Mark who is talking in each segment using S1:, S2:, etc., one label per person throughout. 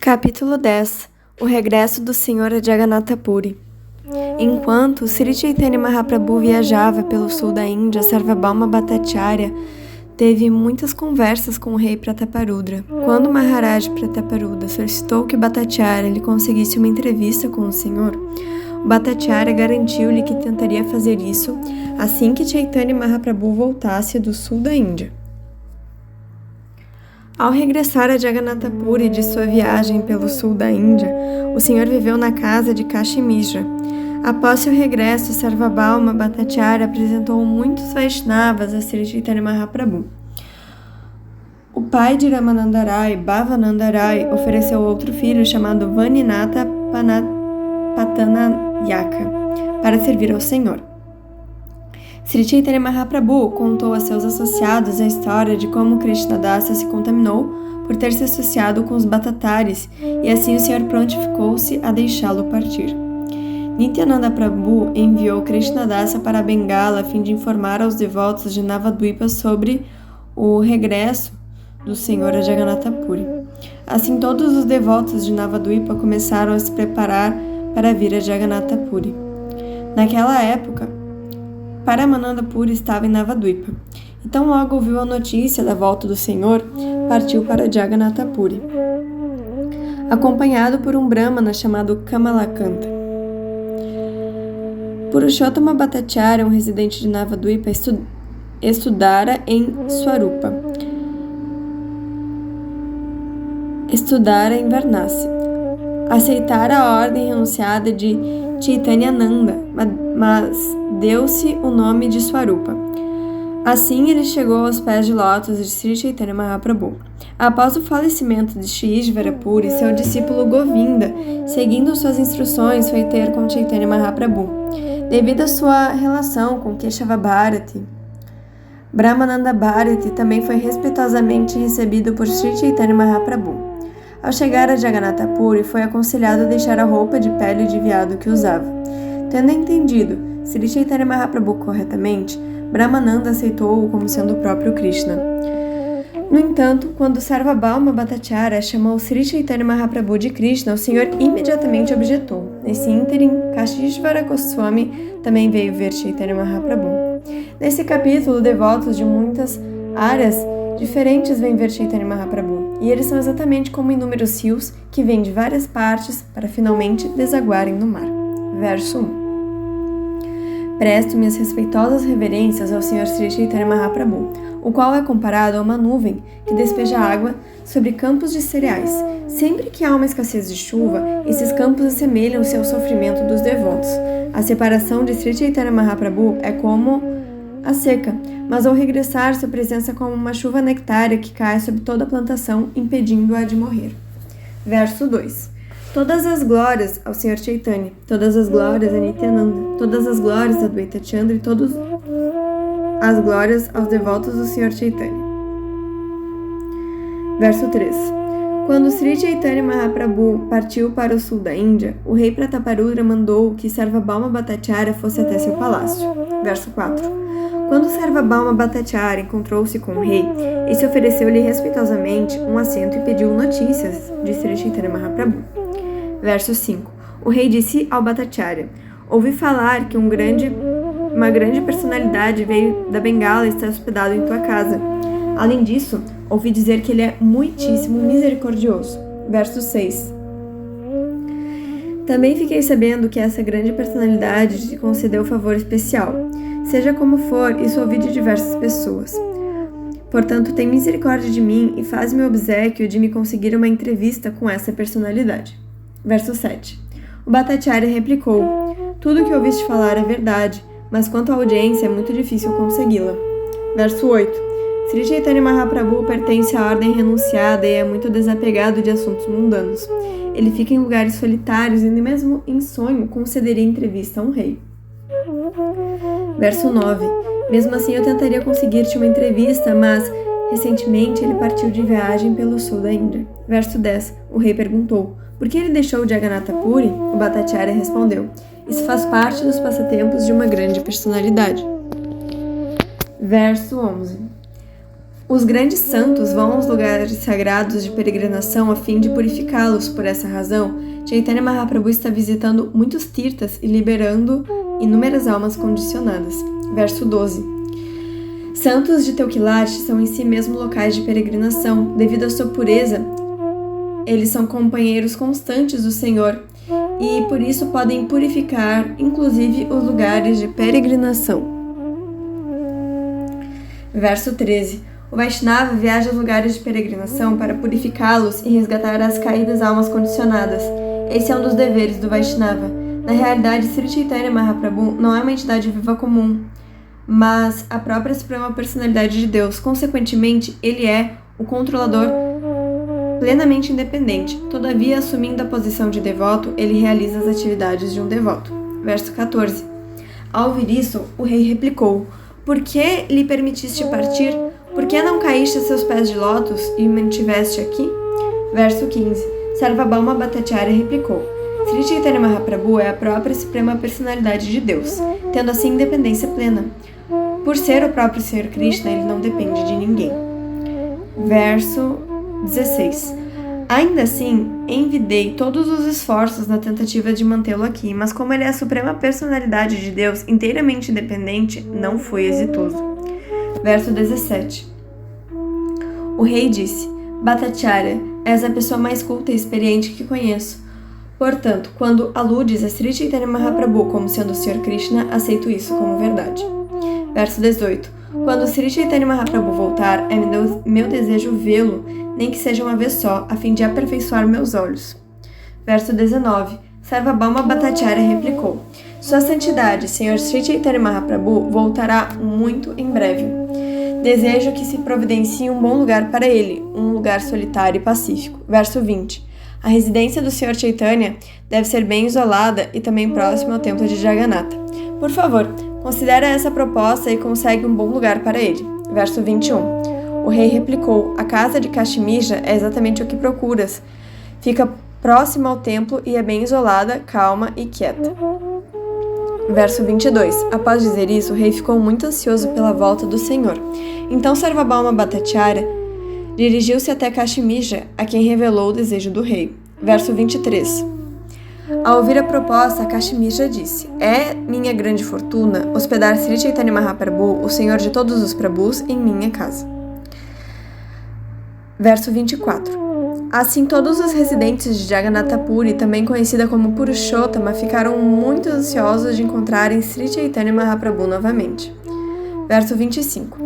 S1: Capítulo 10. O regresso do Senhor Jagannath Puri. Enquanto Sri Chaitanya Mahaprabhu viajava pelo sul da Índia, Sarvabhauma Bhattacharya teve muitas conversas com o rei Prataparudra. Quando Maharaj Prataparudra solicitou que Bhattacharya lhe conseguisse uma entrevista com o Senhor, o Bhattacharya garantiu-lhe que tentaria fazer isso assim que Chaitanya Mahaprabhu voltasse do sul da Índia. Ao regressar a Jagannath Puri de sua viagem pelo sul da Índia, o Senhor viveu na casa de Kashi Mishra. Após seu regresso, Sarvabhauma Bhattacharya apresentou muitos Vaishnavas a Sri Chaitanya Mahaprabhu. O pai de Ramananda Rai, Bhavananda Rai, ofereceu outro filho chamado Vaninatha Patanayaka para servir ao Senhor. Sri Chaitanya Mahaprabhu contou a seus associados a história de como Krishnadasa se contaminou por ter se associado com os Bhattataris e assim o Senhor prontificou-se a deixá-lo partir. Nityananda Prabhu enviou Krishnadasa para Bengala a fim de informar aos devotos de Navadvipa sobre o regresso do Senhor a Jagannath Puri. Assim todos os devotos de Navadvipa começaram a se preparar para vir a Jagannath Puri. Naquela época, Paramananda Puri estava em Navadvipa. Então logo ouviu a notícia da volta do Senhor, partiu para Jagannath Puri, acompanhado por um brahmana chamado Kamalakanta. Purushottama Bhattacharya, um residente de Navadvipa, estudara em Swarupa. Estudara em Varanasi. Aceitara a ordem renunciada de Chaitanyananda, mas deu-se o nome de Swarupa. Assim ele chegou aos pés de lótus de Sri Chaitanya Mahaprabhu. Após o falecimento de Shri Ishvara Puri, seu discípulo Govinda, seguindo suas instruções, foi ter com Chaitanya Mahaprabhu. Devido à sua relação com Keshava Bharati, Brahmananda Bharati também foi respeitosamente recebido por Sri Chaitanya Mahaprabhu. Ao chegar a Jagannath Puri, foi aconselhado a deixar a roupa de pele de veado que usava. Tendo entendido Sri Chaitanya Mahaprabhu corretamente, Brahmananda aceitou-o como sendo o próprio Krishna. No entanto, quando Sarvabhauma Bhattacharya chamou Sri Chaitanya Mahaprabhu de Krishna, o Senhor imediatamente objetou. Nesse ínterim, Kashishvara Goswami também veio ver Chaitanya Mahaprabhu. Nesse capítulo, devotos de muitas áreas diferentes vêm ver Chaitanya Mahaprabhu, e eles são exatamente como inúmeros rios que vêm de várias partes para finalmente desaguarem no mar. Verso 1. Presto minhas respeitosas reverências ao Senhor Sri Chaitanya Mahaprabhu, o qual é comparado a uma nuvem que despeja água sobre campos de cereais. Sempre que há uma escassez de chuva, esses campos assemelham-se ao sofrimento dos devotos. A separação de Sri Chaitanya Mahaprabhu é como a seca, mas ao regressar, sua presença é como uma chuva nectária que cai sobre toda a plantação, impedindo-a de morrer. Verso 2. Todas as glórias ao Senhor Chaitanya, todas as glórias a Nityananda, todas as glórias a Advaita Chandra e todas as glórias aos devotos do Senhor Chaitanya. Verso 3. Quando Sri Chaitanya Mahaprabhu partiu para o sul da Índia, o rei Prataparudra mandou que Sarvabhauma Bhattacharya fosse até seu palácio. Verso 4. Quando Sarvabhauma Bhattacharya encontrou-se com o rei, esse ofereceu-lhe respeitosamente um assento e pediu notícias de Sri Chaitanya Mahaprabhu. Verso 5. O rei disse ao Bhattacharya: ouvi falar que uma grande personalidade veio da Bengala e está hospedado em tua casa. Além disso, ouvi dizer que ele é muitíssimo misericordioso. Verso 6. Também fiquei sabendo que essa grande personalidade te concedeu favor especial. Seja como for, isso ouvi de diversas pessoas. Portanto, tem misericórdia de mim e faz-me o obséquio de me conseguir uma entrevista com essa personalidade. Verso 7. O Bhattacharya replicou: tudo o que ouviste falar é verdade, mas quanto à audiência é muito difícil consegui-la. Verso 8. Sri Chaitanya Mahaprabhu pertence à ordem renunciada e é muito desapegado de assuntos mundanos. Ele fica em lugares solitários e nem mesmo em sonho concederia entrevista a um rei. Verso 9. Mesmo assim eu tentaria conseguir-te uma entrevista, mas recentemente ele partiu de viagem pelo sul da Índia. Verso 10. O rei perguntou: por que ele deixou Jagannath Puri? O Bhattacharya respondeu: isso faz parte dos passatempos de uma grande personalidade. Verso 11. Os grandes santos vão aos lugares sagrados de peregrinação a fim de purificá-los. Por essa razão, Chaitanya Mahaprabhu está visitando muitos tirtas e liberando inúmeras almas condicionadas. Verso 12. Santos de Teukilat são em si mesmo locais de peregrinação. Devido à sua pureza, eles são companheiros constantes do Senhor e por isso podem purificar, inclusive, os lugares de peregrinação. Verso 13. O Vaishnava viaja aos lugares de peregrinação para purificá-los e resgatar as caídas almas condicionadas. Esse é um dos deveres do Vaishnava. Na realidade, Sri Chaitanya Mahaprabhu não é uma entidade viva comum, mas a própria Suprema Personalidade de Deus. Consequentemente, ele é o controlador plenamente independente. Todavia, assumindo a posição de devoto, ele realiza as atividades de um devoto. Verso 14. Ao ouvir isso, o rei replicou: Por que lhe permitiste partir? Por que não caíste a seus pés de lótus e me mantiveste aqui? Verso 15. Sarvabhauma Bhattacharya replicou: Sri Chaitanya Mahaprabhu é a própria Suprema Personalidade de Deus, tendo assim independência plena. Por ser o próprio Senhor Krishna, ele não depende de ninguém. Verso 16. Ainda assim, envidei todos os esforços na tentativa de mantê-lo aqui, mas como ele é a Suprema Personalidade de Deus, inteiramente independente, não foi exitoso. Verso 17. O rei disse: Bhattacharya, és a pessoa mais culta e experiente que conheço. Portanto, quando aludes a Sri Chaitanya Mahaprabhu como sendo o Sr. Krishna, aceito isso como verdade. Verso 18. Quando Sri Chaitanya Mahaprabhu voltar, é meu desejo vê-lo, nem que seja uma vez só, a fim de aperfeiçoar meus olhos. Verso 19. Sarvabhauma Bhattacharya replicou: Sua Santidade, Sr. Sri Chaitanya Mahaprabhu, voltará muito em breve. Desejo que se providencie um bom lugar para ele, um lugar solitário e pacífico. Verso 20. A residência do Sr. Chaitanya deve ser bem isolada e também próxima ao templo de Jagannatha. Por favor, considera essa proposta e consegue um bom lugar para ele. Verso 21. O rei replicou: A casa de Kashmija é exatamente o que procuras. Fica próxima ao templo e é bem isolada, calma e quieta. Verso 22. Após dizer isso, o rei ficou muito ansioso pela volta do Senhor. Então Sarvabhauma Bhattacharya dirigiu-se até Kashmija, a quem revelou o desejo do rei. Verso 23. Ao ouvir a proposta, Kashmija disse: É minha grande fortuna hospedar Sri Chaitanya Mahaprabhu, o Senhor de todos os Prabhus, em minha casa. Verso 24. Assim, todos os residentes de Jagannatha Puri, também conhecida como Purushottama, ficaram muito ansiosos de encontrarem Sri Chaitanya Mahaprabhu novamente. Verso 25.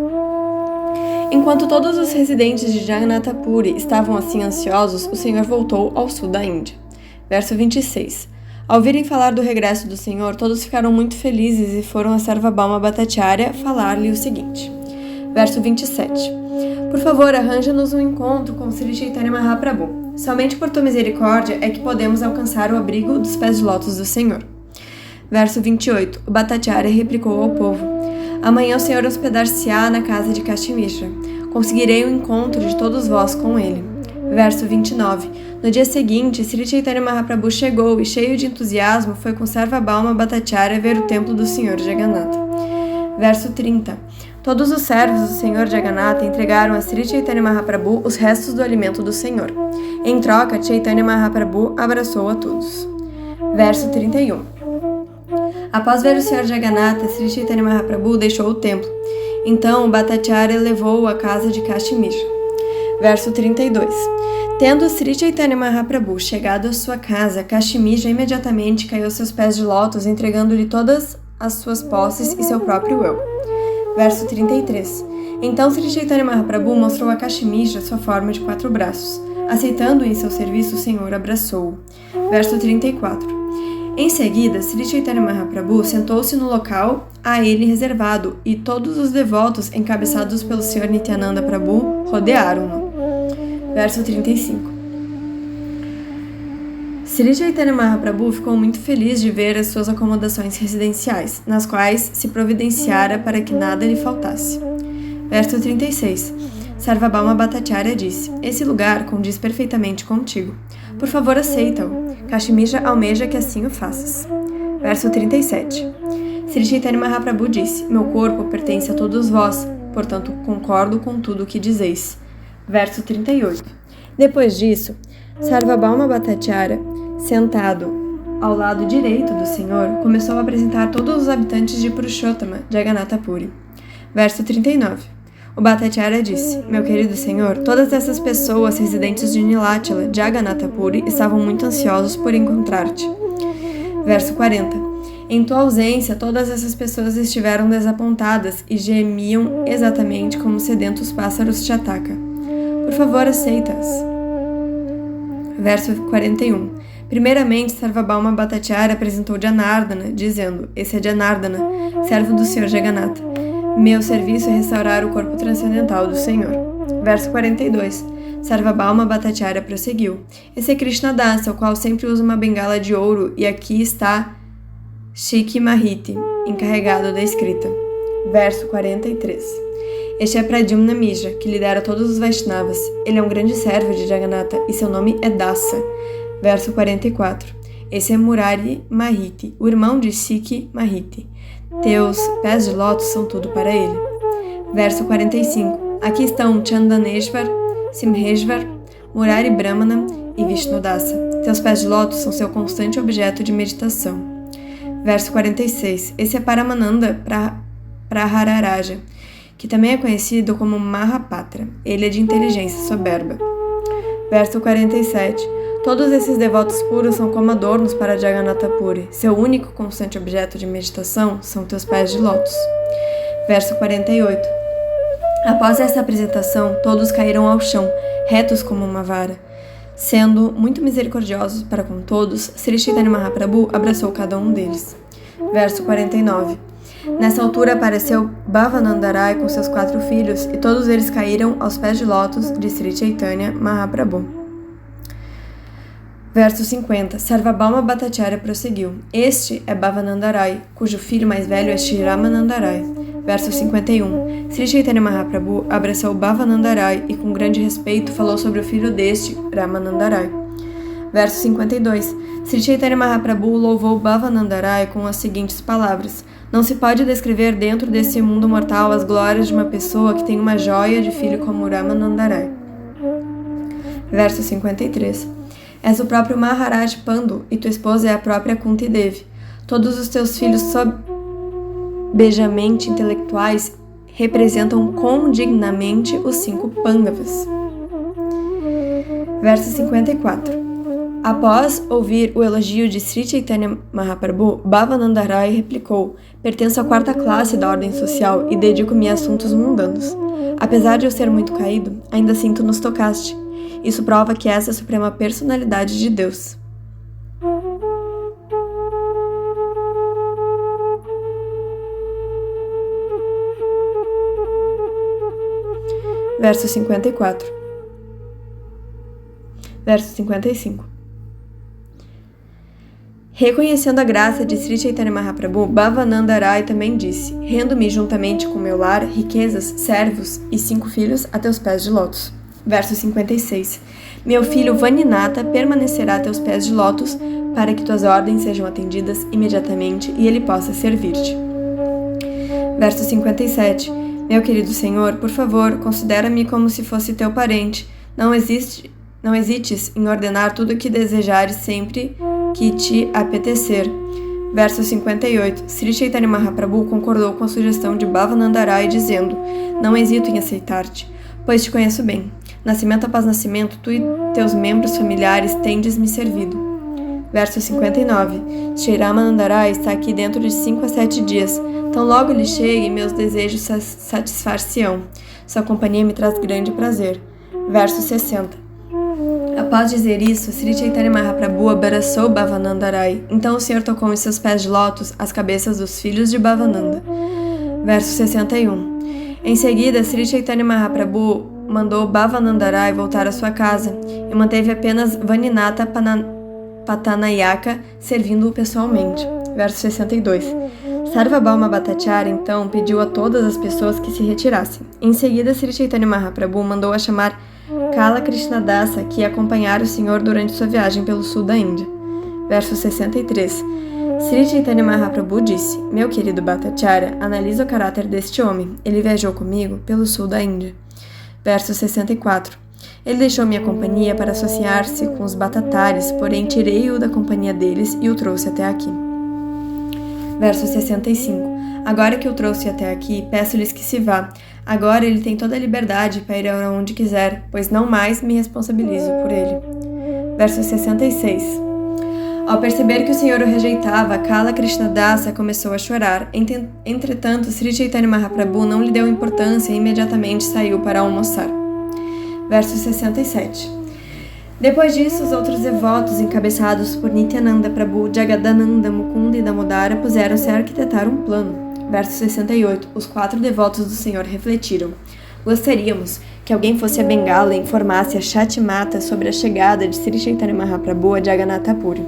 S1: Enquanto todos os residentes de Jagannatha Puri estavam assim ansiosos, o Senhor voltou ao sul da Índia. Verso 26. Ao ouvirem falar do regresso do Senhor, todos ficaram muito felizes e foram a Sarvabhauma Bhattacharya falar-lhe o seguinte. Verso 27. Por favor, arranja-nos um encontro com Sri Chaitanya Mahaprabhu. Somente por tua misericórdia é que podemos alcançar o abrigo dos pés de lótus do Senhor. Verso 28. O Bhattacharya replicou ao povo: Amanhã o Senhor hospedar-se-á na casa de Kashmija. Conseguirei o encontro de todos vós com ele. Verso 29. No dia seguinte, Sri Chaitanya Mahaprabhu chegou e, cheio de entusiasmo, foi com Sarvabhauma Bhattacharya ver o templo do Senhor Jagannatha. Verso 30. Todos os servos do Senhor Jagannatha entregaram a Sri Chaitanya Mahaprabhu os restos do alimento do Senhor. Em troca, Chaitanya Mahaprabhu abraçou a todos. Verso 31. Após ver o Senhor Jagannatha, Sri Chaitanya Mahaprabhu deixou o templo. Então, o Bhattacharya levou-o à casa de Kashmija. Verso 32. Tendo Sri Chaitanya Mahaprabhu chegado à sua casa, Kashmija imediatamente caiu aos seus pés de lótus, entregando-lhe todas as suas posses e seu próprio eu. Verso 33. Então Sri Chaitanya Mahaprabhu mostrou a Kashmija sua forma de 4 braços. Aceitando em seu serviço, o Senhor abraçou-o. Verso 34. Em seguida, Sri Chaitanya Mahaprabhu sentou-se no local a ele reservado e todos os devotos, encabeçados pelo Sr. Nityananda Prabhu, rodearam-no. Verso 35. Sri Chaitanya Mahaprabhu ficou muito feliz de ver as suas acomodações residenciais, nas quais se providenciara para que nada lhe faltasse. Verso 36. Sarvabhauma Bhattacharya disse: Esse lugar condiz perfeitamente contigo. Por favor, aceita-o. Kashmija almeja que assim o faças. Verso 37. Sri Chaitanya Mahaprabhu disse: Meu corpo pertence a todos vós, portanto concordo com tudo o que dizeis. Verso 38. Depois disso, Sarvabhauma Bhattacharya, sentado ao lado direito do Senhor, começou a apresentar todos os habitantes de Purushottama, Jagannatha Puri. Verso 39. O Bhattacharya disse: Meu querido Senhor, todas essas pessoas residentes de Nilachala, Jagannatha Puri, estavam muito ansiosos por encontrar-te. Verso 40. Em tua ausência, todas essas pessoas estiveram desapontadas e gemiam exatamente como sedentos pássaros Chataka. Por favor, aceita-as. Verso 41. Primeiramente, Sarvabhauma Bhattacharya apresentou Janardana, dizendo: Esse é Janardana, servo do Senhor Jagannatha. Meu serviço é restaurar o corpo transcendental do Senhor. Verso 42. Sarvabhauma Bhattacharya prosseguiu: Esse é Krishnadasa, o qual sempre usa uma bengala de ouro, e aqui está Shiki Mahiti, encarregado da escrita. Verso 43. Este é Pradyumna Mija, que lidera todos os Vaishnavas. Ele é um grande servo de Jagannatha e seu nome é Dasa. Verso 44. Esse é Murari Mahiti, o irmão de Shiki Mahiti. Teus pés de lótus são tudo para ele. Verso 45. Aqui estão Chandaneshvar, Simheshvar, Murari Brahmana e Vishnudasa. Teus pés de lótus são seu constante objeto de meditação. Verso 46. Esse é Paramananda Prahararaja, que também é conhecido como Mahapatra. Ele é de inteligência soberba. Verso 47. Todos esses devotos puros são como adornos para Jagannatha Puri. Seu único constante objeto de meditação são teus pés de lótus. Verso 48. Após essa apresentação, todos caíram ao chão, retos como uma vara. Sendo muito misericordiosos para com todos, Sri Chaitanya Mahaprabhu abraçou cada um deles. Verso 49. Nessa altura apareceu Bhavananda Rai com seus 4 filhos, e todos eles caíram aos pés de lótus de Sri Chaitanya Mahaprabhu. Verso 50. Sarvabhauma Bhattacharya prosseguiu: Este é Bhavananda Rai, cujo filho mais velho é Shri Ramananda Rai. Verso 51. Sri Chaitanya Mahaprabhu abraçou Bhavananda Rai e com grande respeito falou sobre o filho deste, Ramananda Rai. Verso 52. Sri Chaitanya Mahaprabhu louvou Bhavananda Rai com as seguintes palavras: Não se pode descrever dentro desse mundo mortal as glórias de uma pessoa que tem uma joia de filho como Ramananda Rai. Verso 53. És o próprio Maharaj Pandu e tua esposa é a própria Kunti Devi. Todos os teus filhos sobejamente intelectuais representam condignamente os 5 Pandavas. Verso 54. Após ouvir o elogio de Sri Chaitanya Mahaprabhu, Bhavananda Rai replicou: Pertenço à 4ª classe da ordem social e dedico-me a assuntos mundanos. Apesar de eu ser muito caído, ainda assim tu nos tocaste. Isso prova que essa é a suprema personalidade de Deus. Verso 54. Verso 55. Reconhecendo a graça de Sri Chaitanya Mahaprabhu, Bhavananda Rai também disse: Rendo-me juntamente com meu lar, riquezas, servos e 5 filhos a teus pés de lótus. Verso 56. Meu filho Vaninata permanecerá a teus pés de lótus para que tuas ordens sejam atendidas imediatamente e ele possa servir-te. Verso 57. Meu querido Senhor, por favor, considera-me como se fosse teu parente. Não hesites em ordenar tudo o que desejares sempre que te apetecer. Verso 58. Sri Chaitanya Mahaprabhu concordou com a sugestão de Bhavananda Rai, dizendo: Não hesito em aceitar-te, pois te conheço bem. Nascimento após nascimento, tu e teus membros familiares tendes me servido. Verso 59. Shri Ramananda Rai está aqui dentro de 5 a 7 dias. Tão logo ele chegue, meus desejos satisfar-se-ão. Sua companhia me traz grande prazer. Verso 60. Após dizer isso, Sri Chaitanya Mahaprabhu abraçou Bhavananda Rai. Então o Senhor tocou em seus pés de lótus as cabeças dos filhos de Bhavananda. Verso 61. Em seguida, Sri Chaitanya Mahaprabhu mandou Bhavananda Rai voltar à sua casa e manteve apenas Vaninata Patanayaka servindo-o pessoalmente. Verso 62. Sarvabhauma Bhattacharya então pediu a todas as pessoas que se retirassem. Em seguida, Sri Chaitanya Mahaprabhu mandou a chamar Kala Krishnadasa, que ia acompanhar o Senhor durante sua viagem pelo sul da Índia. Verso 63. Sri Chaitanya Mahaprabhu disse: Meu querido Bhattacharya, analisa o caráter deste homem. Ele viajou comigo pelo sul da Índia. Verso 64. Ele deixou minha companhia para associar-se com os Bhattataris, porém tirei-o da companhia deles e o trouxe até aqui. Verso 65. Agora que o trouxe até aqui, peço-lhes que se vá. Agora ele tem toda a liberdade para ir aonde quiser, pois não mais me responsabilizo por ele. Verso 66. Ao perceber que o Senhor o rejeitava, Kala Krishnadasa começou a chorar. Entretanto, Sri Chaitanya Mahaprabhu não lhe deu importância e imediatamente saiu para almoçar. Verso 67. Depois disso, os outros devotos, encabeçados por Nityananda Prabhu, Jagadananda, Mukunda e Damodara, puseram-se a arquitetar um plano. Verso 68. Os 4 devotos do Senhor refletiram. Gostaríamos que alguém fosse a Bengala e informasse a Shatimata sobre a chegada de Sri Chaitanya Mahaprabhu a Jagannatha Puri.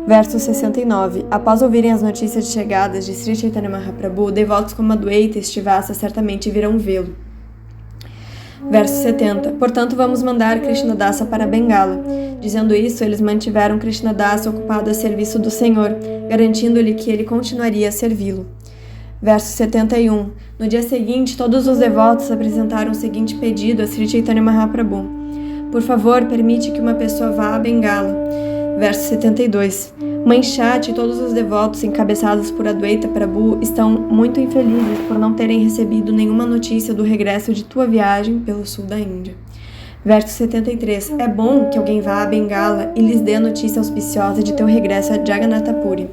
S1: Verso 69. Após ouvirem as notícias de chegadas de Sri Chaitanya Mahaprabhu, devotos como Adwaita e Stivasa certamente virão vê-lo. Verso 70. Portanto, vamos mandar Krishnadasa para Bengala. Dizendo isso, eles mantiveram Krishnadasa ocupado a serviço do Senhor, garantindo-lhe que ele continuaria a servi-lo. Verso 71. No dia seguinte, todos os devotos apresentaram o seguinte pedido a Sri Chaitanya Mahaprabhu. Por favor, permite que uma pessoa vá a Bengala. Verso 72. Mãe Shati e todos os devotos encabeçados por Adwaita Prabhu estão muito infelizes por não terem recebido nenhuma notícia do regresso de tua viagem pelo sul da Índia. Verso 73. É bom que alguém vá a Bengala e lhes dê a notícia auspiciosa de teu regresso a Jagannatha Puri.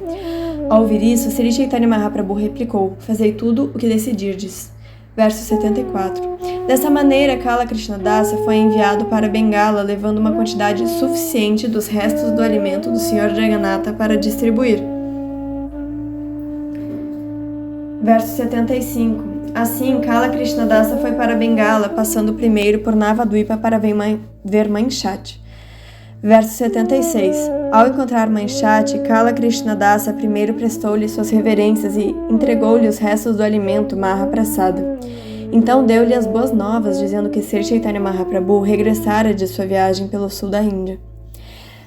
S1: Ao ouvir isso, Sri Chaitanya Mahaprabhu replicou: Fazei tudo o que decidirdes. Verso 74. Dessa maneira, Kala Krishnadasa foi enviado para Bengala, levando uma quantidade suficiente dos restos do alimento do Sr. Jagannatha para distribuir. Verso 75. Assim, Kala Krishnadasa foi para Bengala, passando primeiro por Navadvipa para ver Mãe Shati. Verso 76. Ao encontrar Mãe Shati, Kala Krishnadasa primeiro prestou-lhe suas reverências e entregou-lhe os restos do alimento Mahaprasada. Então deu-lhe as boas novas, dizendo que Sri Chaitanya Mahaprabhu regressara de sua viagem pelo sul da Índia.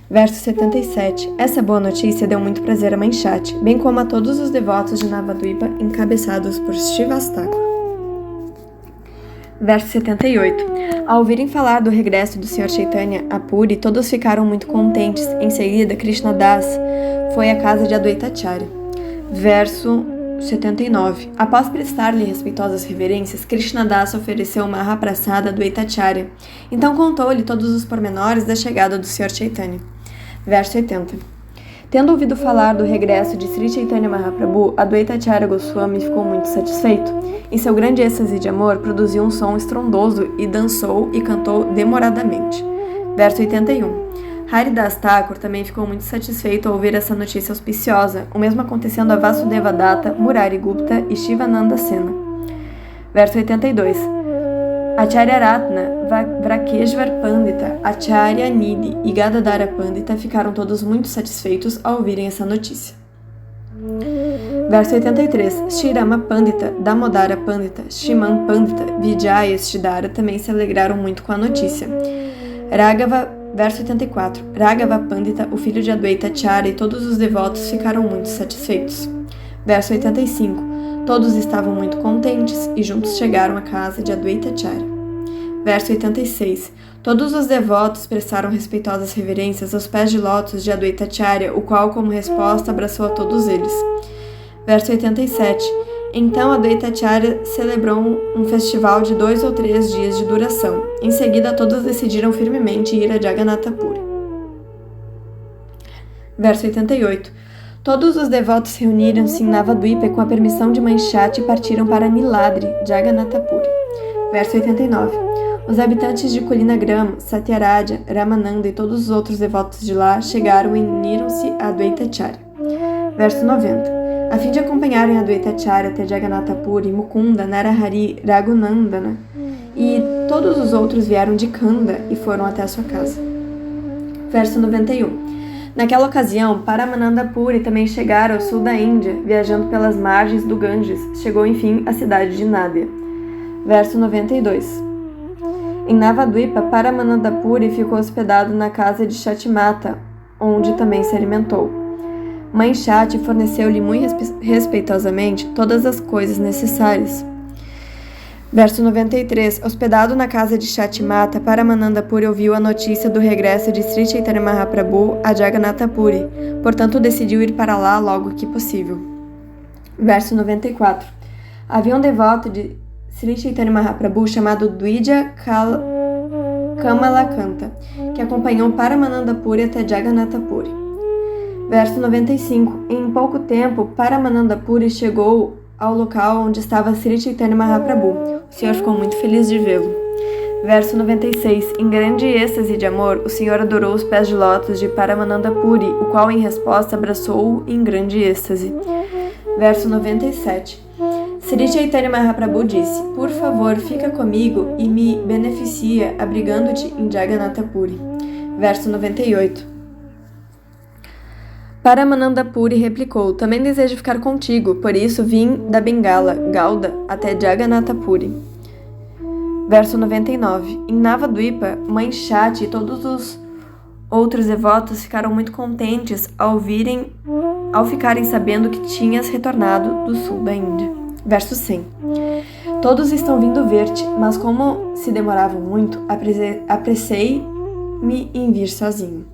S1: Verso 77. Essa boa notícia deu muito prazer a Mãe Shati, bem como a todos os devotos de Navadvipa, encabeçados por Srivastaka. Verso 78. Ao ouvirem falar do regresso do Sr. Chaitanya a Puri, todos ficaram muito contentes. Em seguida, Krishnadas foi à casa de Adwaitacharya. Verso 79. Após prestar-lhe respeitosas reverências, Krishnadas ofereceu Mahaprasada a Adwaitacharya. Então contou-lhe todos os pormenores da chegada do Sr. Chaitanya. Verso 80. Tendo ouvido falar do regresso de Sri Chaitanya Mahaprabhu, Adwaitacharya Goswami ficou muito satisfeito. Em seu grande êxtase de amor, produziu um som estrondoso e dançou e cantou demoradamente. Verso 81. Haridas Thakur também ficou muito satisfeito ao ouvir essa notícia auspiciosa, o mesmo acontecendo a Vasudeva Datta, Murari Gupta e Shivananda Sena. Verso 82. Acharya Ratna, Vrakeshvar Pandita, Acharya Nidhi e Gadadhara Pandita ficaram todos muito satisfeitos ao ouvirem essa notícia. Verso 83. Shirama Pandita, Damodara Pandita, Shiman Pandita, Vijaya e Sridhara também se alegraram muito com a notícia. Verso 84. Raghava Pandita, o filho de Adwaitacharya e todos os devotos ficaram muito satisfeitos. Verso 85. Todos estavam muito contentes e juntos chegaram à casa de Adwaitacharya. Verso 86. Todos os devotos prestaram respeitosas reverências aos pés de lótus de Adwaitacharya, o qual, como resposta, abraçou a todos eles. Verso 87. Então Adwaitacharya celebrou um festival de 2 ou 3 dias de duração. Em seguida, todos decidiram firmemente ir a Jagannatha Puri. Verso 88. Todos os devotos reuniram-se em Navadvipa e, com a permissão de Mãe Shati, partiram para Niladri, Jagannatha Puri. Verso 89. Os habitantes de Kulinagrama, Satyaraja, Ramananda e todos os outros devotos de lá chegaram e uniram-se a Adwaitacharya. Verso 90. A fim de acompanharem Adwaitacharya até Jagannatha Puri, Mukunda, Narahari, Raghunandana e todos os outros vieram de Kanda e foram até a sua casa. Verso 91. Naquela ocasião, Paramananda Puri também chegara ao sul da Índia, viajando pelas margens do Ganges, chegou enfim à cidade de Nadia. Verso 92. Em Navadvipa, Paramananda Puri ficou hospedado na casa de Shatimata, onde também se alimentou. Mãe Shakti forneceu-lhe muito respeitosamente todas as coisas necessárias. Verso 93. Hospedado na casa de Shakti Mata, Paramananda Puri ouviu a notícia do regresso de Sri Chaitanya Mahaprabhu a Jagannatha Puri, portanto decidiu ir para lá logo que possível. Verso 94. Havia um devoto de Sri Chaitanya Mahaprabhu chamado Dwija Kamalakanta, que acompanhou Paramananda Puri até Jagannatha Puri. Verso 95. Em pouco tempo, Paramananda Puri chegou ao local onde estava Sri Chaitanya Mahaprabhu. O Senhor ficou muito feliz de vê-lo. Verso 96. Em grande êxtase de amor, o Senhor adorou os pés de lótus de Paramananda Puri, o qual em resposta abraçou-o em grande êxtase. Verso 97. Sri Chaitanya Mahaprabhu disse: Por favor, fica comigo e me beneficia abrigando-te em Jagannatha Puri. Verso 98. Paramananda Puri replicou: Também desejo ficar contigo, por isso vim da Bengala, Gauda, até Jagannatha Puri. Verso 99. Em Navadvipa, Mãe Shakti e todos os outros devotos ficaram muito contentes ao ficarem sabendo que tinhas retornado do sul da Índia. Verso 100. Todos estão vindo ver-te, mas como se demoravam muito, apressei-me em vir sozinho.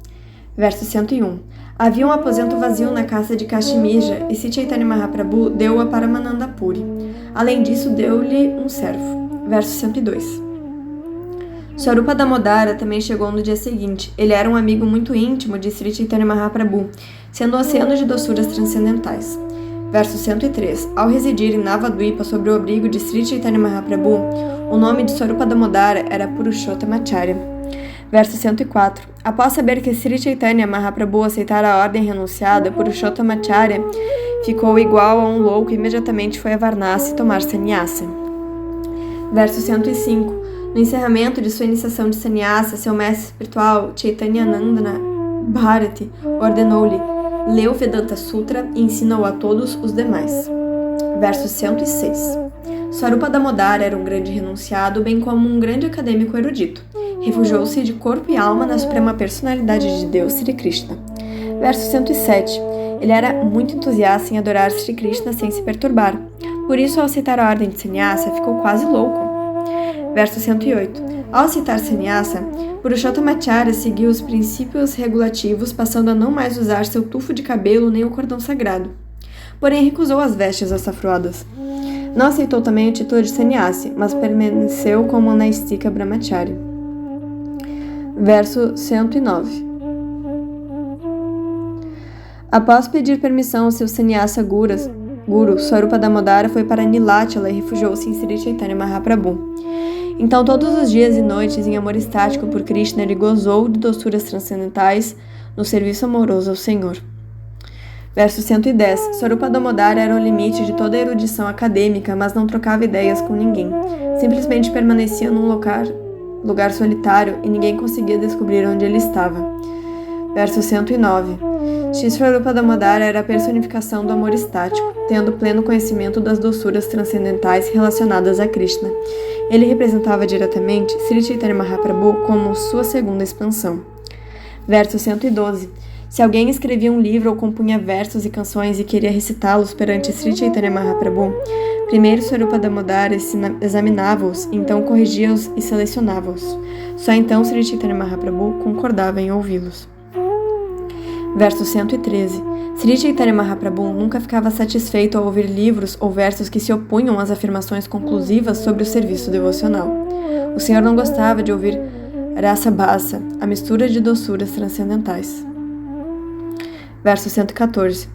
S1: Verso 101. Havia um aposento vazio na casa de Kashmija e Sri Chaitanya Mahaprabhu deu-a para Paramananda Puri. Além disso, deu-lhe um servo. Verso 102. Swarupa Damodara também chegou no dia seguinte. Ele era um amigo muito íntimo de Sri Chaitanya Mahaprabhu, sendo um oceano de doçuras transcendentais. Verso 103. Ao residir em Navadvipa sob o abrigo de Sri Chaitanya Mahaprabhu, o nome de Swarupa Damodara era Purushottamacharya. Verso 104. Após saber que Sri Chaitanya Mahaprabhu aceitara a ordem renunciada, Purushottamacharya ficou igual a um louco e imediatamente foi a Varanasi tomar sannyasa. Verso 105. No encerramento de sua iniciação de sannyasa, seu mestre espiritual, Chaitanyananda Bharati, ordenou-lhe: lê o Vedanta Sutra e ensina-o a todos os demais. Verso 106. Swarupa Damodara era um grande renunciado, bem como um grande acadêmico erudito. Refugiou-se de corpo e alma na suprema personalidade de Deus, Sri Krishna. Verso 107. Ele era muito entusiasta em adorar Sri Krishna sem se perturbar. Por isso, ao aceitar a ordem de sannyasa, ficou quase louco. Verso 108. Ao aceitar sannyasa, Purushottamacharya seguiu os princípios regulativos, passando a não mais usar seu tufo de cabelo nem o cordão sagrado. Porém, recusou as vestes açafroadas. Não aceitou também o título de sannyasi, mas permaneceu como Naistika Brahmachari. Verso 109. Após pedir permissão ao seu sannyasa guru, Swarupa Damodara foi para Nilatila e refugiou-se em Sri Chaitanya Mahaprabhu. Então, todos os dias e noites, em amor estático por Krishna, ele gozou de doçuras transcendentais no serviço amoroso ao Senhor. Verso 110. Swarupa Damodara era o limite de toda a erudição acadêmica, mas não trocava ideias com ninguém. Simplesmente permanecia num lugar solitário e ninguém conseguia descobrir onde ele estava. Verso 109. Shri Swarupa Damodara era a personificação do amor estático, tendo pleno conhecimento das doçuras transcendentais relacionadas a Krishna. Ele representava diretamente Sri Chaitanya Mahaprabhu como sua segunda expansão. Verso 112. Se alguém escrevia um livro ou compunha versos e canções e queria recitá-los perante Sri Chaitanya Mahaprabhu, primeiro Swarupa Damodara examinava-os, então corrigia-os e selecionava-os. Só então Sri Chaitanya Mahaprabhu concordava em ouvi-los. Verso 113. Sri Chaitanya Mahaprabhu nunca ficava satisfeito ao ouvir livros ou versos que se opunham às afirmações conclusivas sobre o serviço devocional. O Senhor não gostava de ouvir rasa bhasa, a mistura de doçuras transcendentais. Verso 114.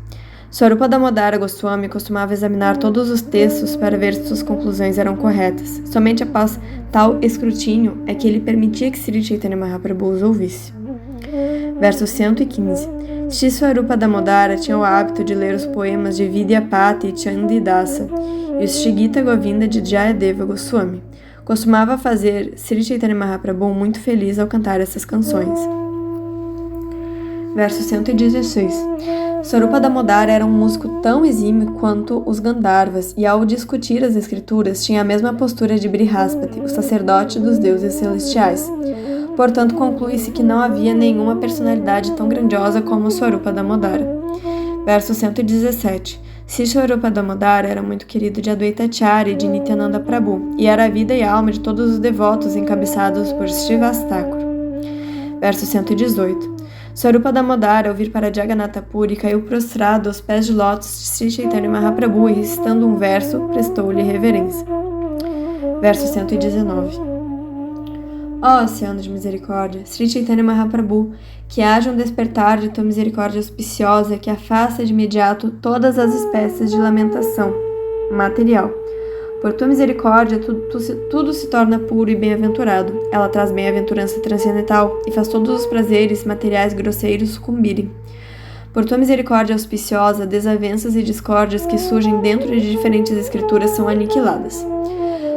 S1: Swarupa Damodara Goswami costumava examinar todos os textos para ver se suas conclusões eram corretas. Somente após tal escrutínio é que ele permitia que Sri Chaitanya Mahaprabhu os ouvisse. Verso 115. Shri Swarupa Damodara tinha o hábito de ler os poemas de Vidyapati e Chandidasa e os Shri Gita Govinda de Jayadeva Goswami. Costumava fazer Sri Chaitanya Mahaprabhu muito feliz ao cantar essas canções. Verso 116. Swarupa Damodara era um músico tão exímio quanto os Gandharvas e, ao discutir as escrituras, tinha a mesma postura de Brihaspati, o sacerdote dos deuses celestiais. Portanto, conclui-se que não havia nenhuma personalidade tão grandiosa como Swarupa Damodara. Verso 117. Sri Swarupa Damodara era muito querido de Adwaita Acharya e de Nityananda Prabhu, e era a vida e alma de todos os devotos encabeçados por Srivasthakur. Verso 118. Swarupa Damodara, ao vir para Jagannatha Puri, caiu prostrado aos pés de lótus de Sri Chaitanya Mahaprabhu e, recitando um verso, prestou-lhe reverência. Verso 119. Ó Oceano de Misericórdia, Sri Chaitanya Mahaprabhu, que haja um despertar de tua misericórdia auspiciosa que afasta de imediato todas as espécies de lamentação material. Por tua misericórdia, tudo se torna puro e bem-aventurado. Ela traz bem-aventurança transcendental e faz todos os prazeres materiais grosseiros sucumbirem. Por tua misericórdia auspiciosa, desavenças e discórdias que surgem dentro de diferentes escrituras são aniquiladas.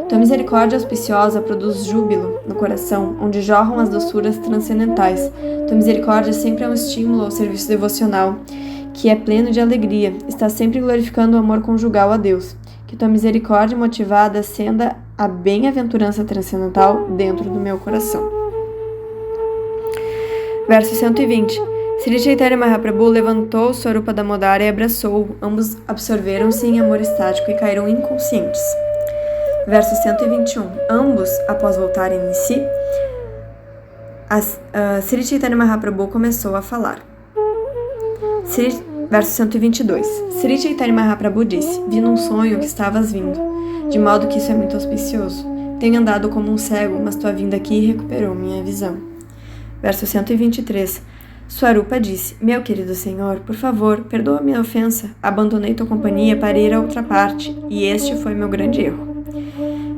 S1: Tua misericórdia auspiciosa produz júbilo no coração, onde jorram as doçuras transcendentais. Tua misericórdia sempre é um estímulo ao serviço devocional, que é pleno de alegria, está sempre glorificando o amor conjugal a Deus. Que tua misericórdia motivada acenda a bem-aventurança transcendental dentro do meu coração. Verso 120. Sri Chaitanya Mahaprabhu levantou Swarupa Damodara e abraçou-o. Ambos absorveram-se em amor estático e caíram inconscientes. Verso 121. Ambos, após voltarem em si, Sri Chaitanya Mahaprabhu começou a falar. Verso 122. Sri Chaitanya Mahaprabhu disse: vi num sonho que estavas vindo, de modo que isso é muito auspicioso. Tenho andado como um cego, mas tua vinda aqui recuperou minha visão. Verso 123. Swarupa disse: meu querido Senhor, por favor, perdoa minha ofensa. Abandonei tua companhia para ir a outra parte, e este foi meu grande erro.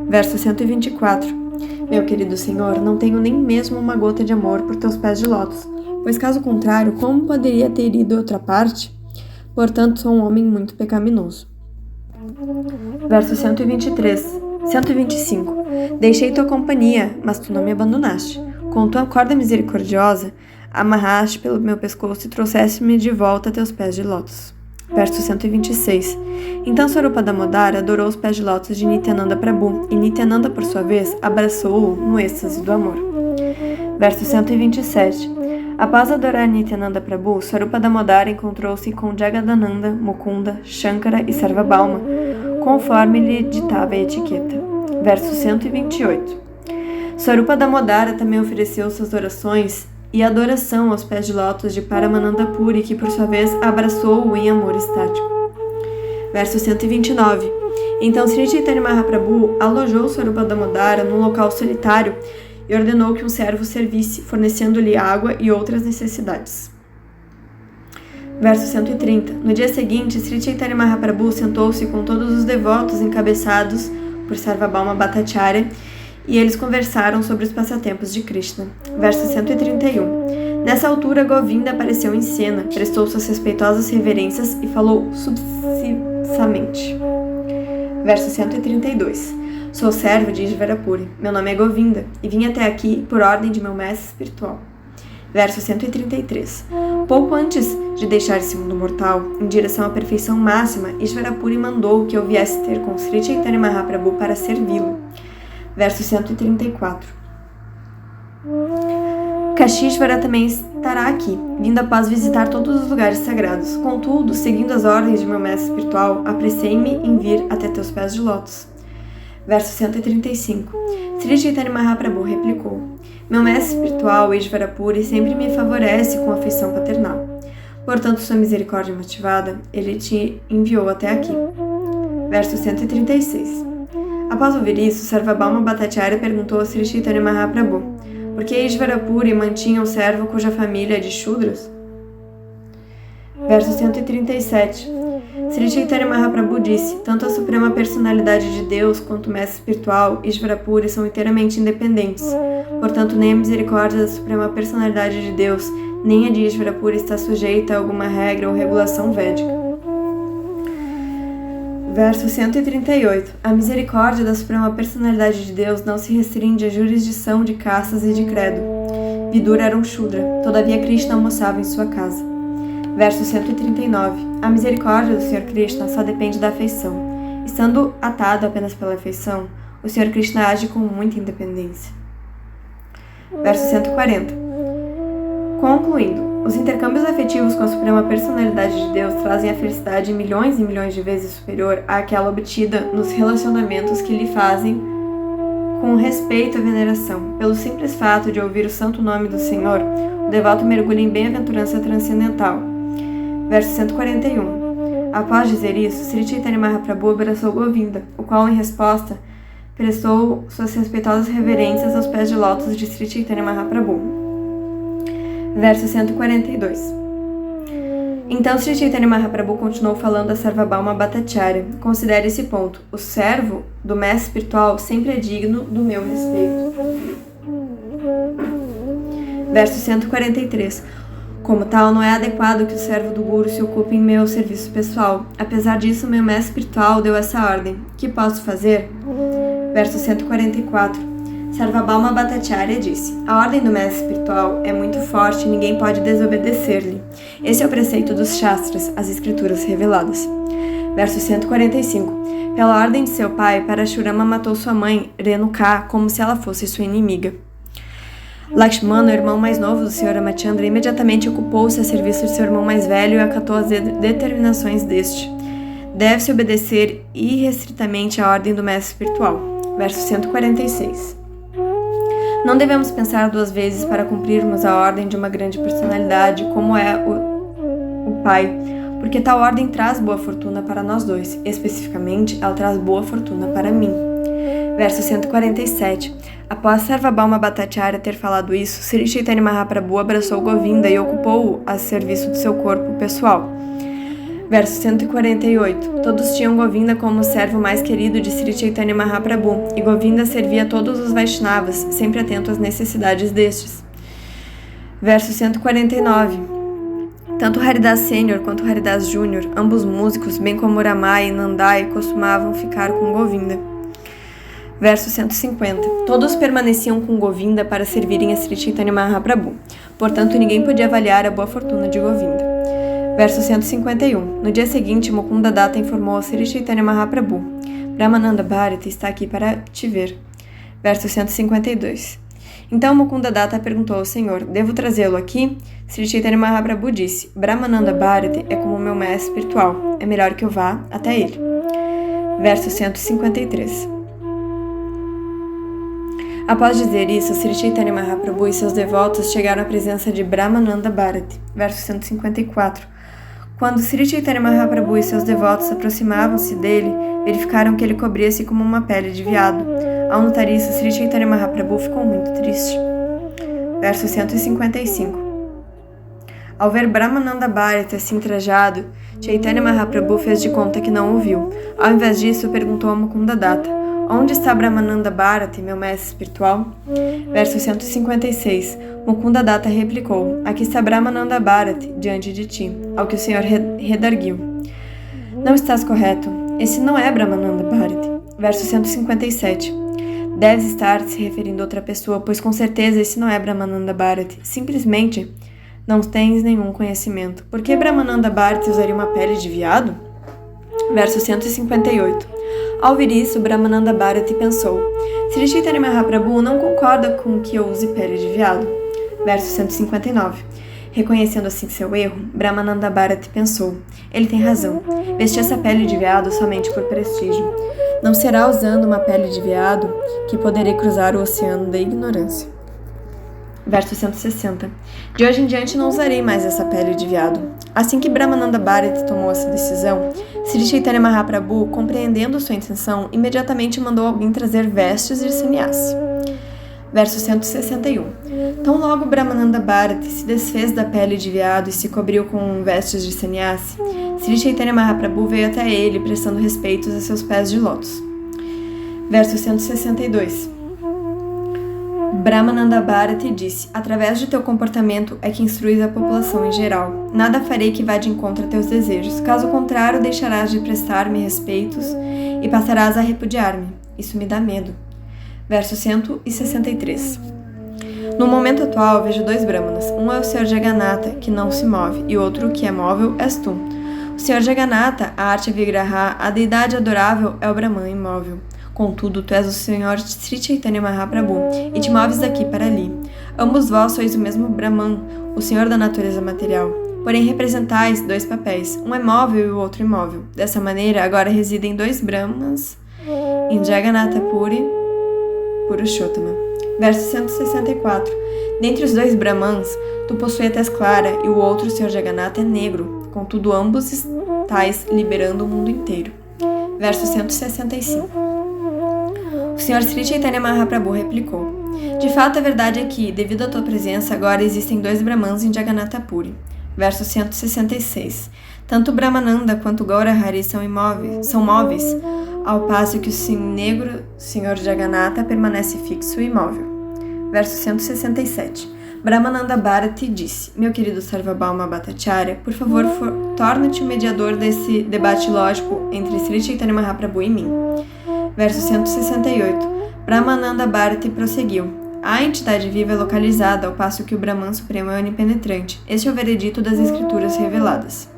S1: Verso 124. Meu querido Senhor, não tenho nem mesmo uma gota de amor por teus pés de lótus, pois caso contrário, como poderia ter ido a outra parte? Portanto, sou um homem muito pecaminoso. Verso 125. Deixei tua companhia, mas tu não me abandonaste. Com tua corda misericordiosa, amarraste pelo meu pescoço e trouxeste-me de volta a teus pés de lótus. Verso 126. Então Swarupa Damodara adorou os pés de lótus de Nityananda Prabhu, e Nityananda, por sua vez, abraçou-o no êxtase do amor. Verso 127. Após adorar Nityananda Prabhu, Swarupa Damodara encontrou-se com Jagadananda, Mukunda, Shankara e Sarvabhauma, conforme lhe ditava a etiqueta. Verso 128. Swarupa Damodara também ofereceu suas orações e adoração aos pés de lótus de Paramananda Puri, que por sua vez abraçou-o em amor estático. Verso 129. Então Sri Chaitanya Mahaprabhu alojou Swarupa Damodara num local solitário e ordenou que um servo servisse, fornecendo-lhe água e outras necessidades. Verso 130. No dia seguinte, Sri Chaitanya Mahaprabhu sentou-se com todos os devotos encabeçados por Sarvabhauma Bhattacharya, e eles conversaram sobre os passatempos de Krishna. Verso 131. Nessa altura, Govinda apareceu em cena, prestou suas respeitosas reverências e falou subcissamente. Verso 132. Sou servo de Ishvarapuri. Meu nome é Govinda e vim até aqui por ordem de meu mestre espiritual. Verso 133. Pouco antes de deixar esse mundo mortal, em direção à perfeição máxima, Ishvarapuri mandou que eu viesse ter com Sri Chaitanya Mahaprabhu para servi-lo. Verso 134. Kashishvara também estará aqui, vindo após visitar todos os lugares sagrados. Contudo, seguindo as ordens de meu mestre espiritual, apressei-me em vir até teus pés de lótus. Verso 135. Sri Chaitanya Mahaprabhu replicou: meu mestre espiritual, Ishvarapuri, sempre me favorece com afeição paternal. Portanto, sua misericórdia motivada, ele te enviou até aqui. Verso 136. Após ouvir isso, Sarvabhauma Bhattacharya perguntou a Sri Chaitanya Mahaprabhu: por que Ishvarapuri mantinha um servo cuja família é de Shudras? Verso 137. Sri Chaitanya Mahaprabhu disse: tanto a Suprema Personalidade de Deus quanto o Mestre Espiritual, Ishvarapuri, são inteiramente independentes. Portanto, nem a misericórdia da Suprema Personalidade de Deus, nem a de Ishvarapuri está sujeita a alguma regra ou regulação védica. Verso 138. A misericórdia da Suprema Personalidade de Deus não se restringe à jurisdição de castas e de credo. Vidura era um Shudra, todavia Krishna almoçava em sua casa. Verso 139. A misericórdia do Sr. Krishna só depende da afeição. Estando atado apenas pela afeição, o Sr. Krishna age com muita independência. Verso 140. Concluindo, Os intercâmbios afetivos com a suprema personalidade de Deus trazem a felicidade milhões e milhões de vezes superior àquela obtida nos relacionamentos que lhe fazem com respeito e veneração. Pelo simples fato de ouvir o santo nome do Senhor, o devoto mergulha em bem-aventurança transcendental. Verso 141. Após dizer isso, Sri Chaitanya Mahaprabhu abraçou Govinda, o qual, em resposta, prestou suas respeitosas reverências aos pés de lótus de Sri Chaitanya Mahaprabhu. Verso 142. Então Sri Chaitanya Mahaprabhu continuou falando a Sarvabhauma Bhattacharya: considere esse ponto. O servo do mestre espiritual sempre é digno do meu respeito. Verso 143. Como tal, não é adequado que o servo do Guru se ocupe em meu serviço pessoal. Apesar disso, meu mestre espiritual deu essa ordem. Que posso fazer? Verso 144. Sarvabhauma Bhattacharya disse: a ordem do mestre espiritual é muito forte e ninguém pode desobedecer-lhe. Esse é o preceito dos Shastras, as escrituras reveladas. Verso 145. Pela ordem de seu pai, Parashurama matou sua mãe, Renuka, como se ela fosse sua inimiga. Lakshmana, o irmão mais novo do Sr. Ramachandra, imediatamente ocupou-se a serviço de seu irmão mais velho e acatou as determinações deste. Deve-se obedecer irrestritamente à ordem do mestre espiritual. Verso 146. Não devemos pensar duas vezes para cumprirmos a ordem de uma grande personalidade, como é o Pai, porque tal ordem traz boa fortuna para nós dois. Especificamente, ela traz boa fortuna para mim. Verso 147. Após Sarvabhauma Bhattacharya ter falado isso, Sri Chaitanya Mahaprabhu abraçou Govinda e ocupou-o a serviço do seu corpo pessoal. Verso 148. Todos tinham Govinda como o servo mais querido de Sri Chaitanya Mahaprabhu, e Govinda servia todos os Vaishnavas, sempre atento às necessidades destes. Verso 149. Tanto Haridas Sênior quanto Haridas Júnior, ambos músicos, bem como Ramai e Nandai, costumavam ficar com Govinda. Verso 150. Todos permaneciam com Govinda para servirem a Sri Chaitanya Mahaprabhu. Portanto, ninguém podia avaliar a boa fortuna de Govinda. Verso 151. No dia seguinte, Mukunda Datta informou a Sri Chaitanya Mahaprabhu: Brahmananda Bharati está aqui para te ver. Verso 152. Então Mukunda Datta perguntou ao Senhor: devo trazê-lo aqui? Sri Chaitanya Mahaprabhu disse: Brahmananda Bharati é como meu mestre espiritual. É melhor que eu vá até ele. Verso 153. Após dizer isso, Sri Chaitanya Mahaprabhu e seus devotos chegaram à presença de Brahmananda Bharati. Verso 154. Quando Sri Chaitanya Mahaprabhu e seus devotos aproximavam-se dele, verificaram que ele cobria-se como uma pele de veado. Ao notar isso, Sri Chaitanya Mahaprabhu ficou muito triste. Verso 155. Ao ver Brahmananda Bharati assim trajado, Chaitanya Mahaprabhu fez de conta que não o viu. Ao invés disso, perguntou a Mukunda Datta: onde está Brahmananda Bharati, meu mestre espiritual? Verso 156. Mukunda Datta replicou: aqui está Brahmananda Bharati, diante de ti. Ao que o Senhor redarguiu: não estás correto. Esse não é Brahmananda Bharati. Verso 157. Deves estar se referindo a outra pessoa, pois com certeza esse não é Brahmananda Bharati. Simplesmente não tens nenhum conhecimento. Por que Brahmananda Bharati usaria uma pele de veado? Verso 158. Ao ouvir isso, Brahmananda Bharati pensou: Sri Chaitanya Mahaprabhu não concorda com que eu use pele de veado. Verso 159. Reconhecendo assim seu erro, Brahmananda Bharati pensou: ele tem razão. Vesti essa pele de veado somente por prestígio. Não será usando uma pele de veado que poderei cruzar o oceano da ignorância. Verso 160. De hoje em diante não usarei mais essa pele de veado. Assim que Brahmananda Bharati tomou essa decisão, Sri Chaitanya Mahaprabhu, compreendendo sua intenção, imediatamente mandou alguém trazer vestes de sannyasi. Verso 161. Tão logo Brahmananda Bharati se desfez da pele de veado e se cobriu com vestes de sannyasi, Sri Chaitanya Mahaprabhu veio até ele, prestando respeitos a seus pés de lótus. Verso 162. Brahmananda Bharati disse: através de teu comportamento é que instruís a população em geral. Nada farei que vá de encontro a teus desejos. Caso contrário, deixarás de prestar-me respeitos e passarás a repudiar-me. Isso me dá medo. Verso 163. No momento atual, vejo dois Brahmanas. Um é o Sr. Jagannatha, que não se move, e outro, que é móvel, és tu. O Sr. Jagannatha, a arte Vigraha, a deidade adorável, é o Brahman imóvel. Contudo, tu és o Senhor Sri Chaitanya Mahaprabhu e te moves daqui para ali. Ambos vós sois o mesmo Brahman, o senhor da natureza material. Porém representais dois papéis, um é móvel e o outro imóvel. Dessa maneira, agora residem dois Brahmans em Jagannatha Puri Purushottama. Verso 164. Dentre os dois Brahmans, tu possui a tez clara e o outro, o senhor Jagannatha, é negro. Contudo, ambos estáis liberando o mundo inteiro. Verso 165. O senhor Sri Chaitanya Mahaprabhu replicou: de fato, a verdade é que, devido à tua presença, agora existem dois Brahmans em Jagannatha Puri. Verso 166. Tanto Brahmananda quanto Gaurahari são móveis, ao passo que o negro senhor Jagannatha permanece fixo e imóvel. Verso 167. Brahmananda Bharati disse: meu querido Sarvabhauma Bhattacharya, por favor, torna-te o mediador desse debate lógico entre Sri Chaitanya Mahaprabhu e mim. Verso 168. Brahmananda Bharati prosseguiu: a entidade viva é localizada, ao passo que o Brahman Supremo é onipenetrante. Este é o veredito das escrituras reveladas.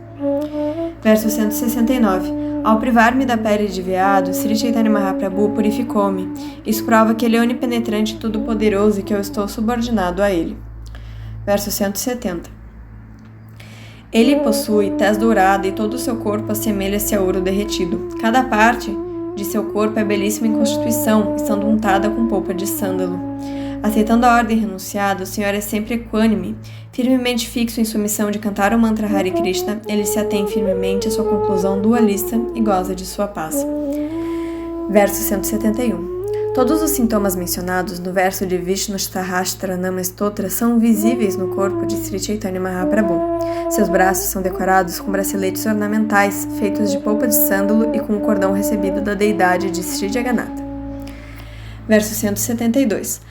S1: Verso 169. Ao privar-me da pele de veado, Sri Chaitanya Mahaprabhu purificou-me. Isso prova que ele é onipenetrante e todo-poderoso e que eu estou subordinado a ele. Verso 170. Ele possui tez dourada e todo o seu corpo assemelha-se a ouro derretido. Cada parte de seu corpo é belíssima em constituição, estando untada com polpa de sândalo. Aceitando a ordem renunciada, o Senhor é sempre equânime, firmemente fixo em sua missão de cantar o mantra Hare Krishna. Ele se atém firmemente à sua conclusão dualista e goza de sua paz. Verso 171. Todos os sintomas mencionados no verso de Vishnu Sahasranama Stotra são visíveis no corpo de Sri Chaitanya Mahaprabhu. Seus braços são decorados com braceletes ornamentais feitos de polpa de sândalo e com o cordão recebido da deidade de Sri Jagannatha. Verso 172.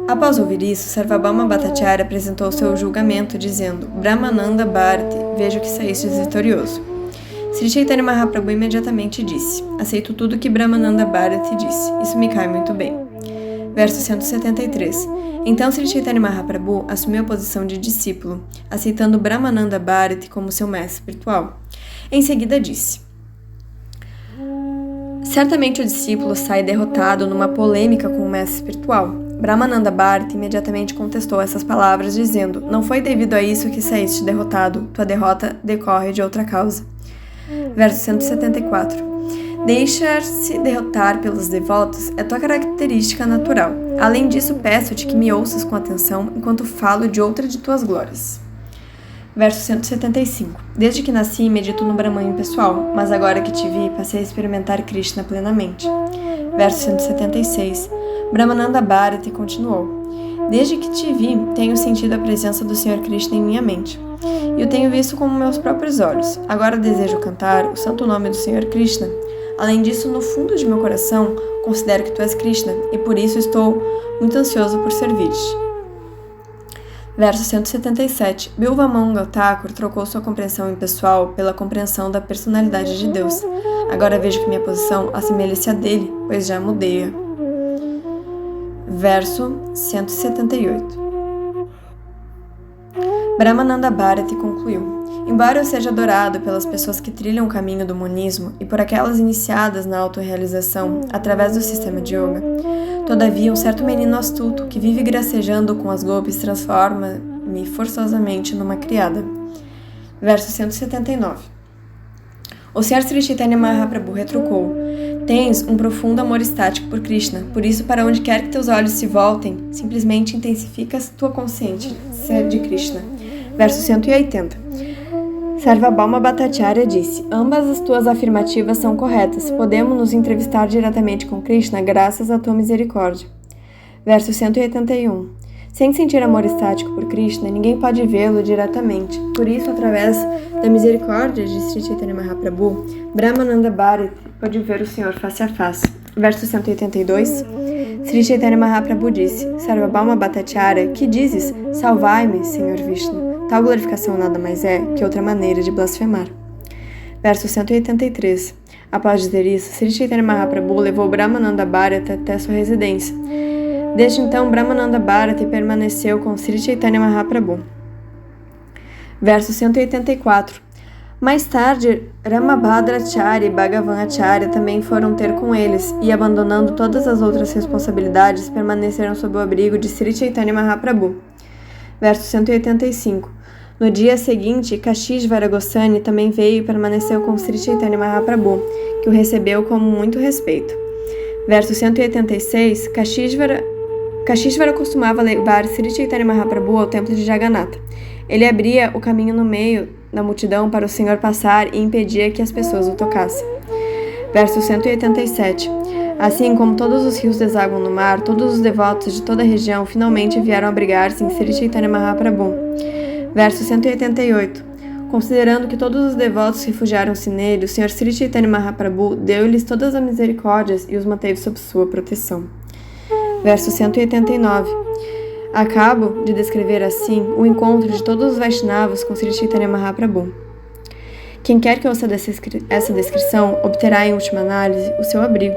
S1: Após ouvir isso, Sarvabhauma Bhattacharya apresentou seu julgamento, dizendo: Brahmananda Bharati, vejo que saístes vitorioso. Sri Chaitanya Mahaprabhu imediatamente disse: aceito tudo que Brahmananda Bharati disse. Isso me cai muito bem. Verso 173. Então Sri Chaitanya Mahaprabhu assumiu a posição de discípulo, aceitando Brahmananda Bharati como seu mestre espiritual. Em seguida disse: certamente o discípulo sai derrotado numa polêmica com o mestre espiritual. Brahmananda Bharati imediatamente contestou essas palavras, dizendo: não foi devido a isso que saíste derrotado, tua derrota decorre de outra causa. Verso 174. Deixar-se derrotar pelos devotos é tua característica natural. Além disso, peço-te que me ouças com atenção enquanto falo de outra de tuas glórias. Verso 175. Desde que nasci, medito no Brahman pessoal, mas agora que te vi, passei a experimentar Krishna plenamente. Verso 176. Brahmananda Bharati continuou: desde que te vi, tenho sentido a presença do Senhor Krishna em minha mente. E o tenho visto com meus próprios olhos. Agora desejo cantar o santo nome do Senhor Krishna. Além disso, no fundo de meu coração, considero que tu és Krishna, e por isso estou muito ansioso por servir-te. Verso 177. Bilva Mangal Thakur trocou sua compreensão impessoal pela compreensão da personalidade de Deus. Agora vejo que minha posição assemelha-se a dele, pois já mudei-a. Verso 178. Brahmananda Bharati concluiu: embora eu seja adorado pelas pessoas que trilham o caminho do monismo e por aquelas iniciadas na autorrealização através do sistema de yoga, todavia um certo menino astuto que vive gracejando com as golpes transforma-me forçosamente numa criada. Verso 179. O Sr. Sri Chaitanya Mahaprabhu retrucou: tens um profundo amor estático por Krishna, por isso para onde quer que teus olhos se voltem, simplesmente intensificas tua consciência de Krishna. Verso 180. Sarvabhauma Bhattacharya disse: ambas as tuas afirmativas são corretas. Podemos nos entrevistar diretamente com Krishna graças à tua misericórdia. Verso 181. Sem sentir amor estático por Krishna, ninguém pode vê-lo diretamente. Por isso, através da misericórdia de Sri Chaitanya Mahaprabhu, Brahmananda Bharati pode ver o Senhor face a face. Verso 182. Sri Chaitanya Mahaprabhu disse: Sarvabhauma Bhattacharya, que dizes? Salvai-me, Senhor Vishnu. Tal glorificação nada mais é que outra maneira de blasfemar. Verso 183. Após dizer isso, Sri Chaitanya Mahaprabhu levou Brahmananda Bharati até sua residência. Desde então, Brahmananda Bharati permaneceu com Sri Chaitanya Mahaprabhu. Verso 184. Mais tarde, Ramabhadracharya e Bhagavanacharya também foram ter com eles e, abandonando todas as outras responsabilidades, permaneceram sob o abrigo de Sri Chaitanya Mahaprabhu. Verso 185. No dia seguinte, Kashishvara Goswami também veio e permaneceu com Sri Chaitanya Mahaprabhu, que o recebeu com muito respeito. Verso 186. Kashishvara costumava levar Sri Chaitanya Mahaprabhu ao templo de Jagannatha. Ele abria o caminho no meio da multidão para o Senhor passar e impedia que as pessoas o tocassem. Verso 187. Assim como todos os rios desaguam no mar, todos os devotos de toda a região finalmente vieram abrigar-se em Sri Chaitanya Mahaprabhu. Verso 188. Considerando que todos os devotos refugiaram-se nele, o Senhor Sri Chaitanya Mahaprabhu deu-lhes todas as misericórdias e os manteve sob sua proteção. Verso 189. Acabo de descrever assim o encontro de todos os Vaishnavas com Sri Chaitanya Mahaprabhu. Quem quer que ouça essa descrição obterá em última análise o seu abrigo.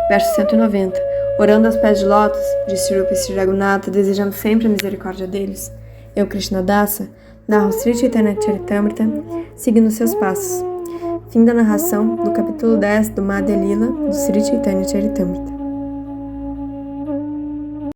S1: Verso 190. Orando aos pés de lótus de Sri Rupa e Sri Raghunatha, desejando sempre a misericórdia deles, eu, Krishnadasa, narro Sri Chaitanya Charitamrita, seguindo seus passos. Fim da narração do capítulo 10 do Madhya Lila do Sri Chaitanya Charitamrita.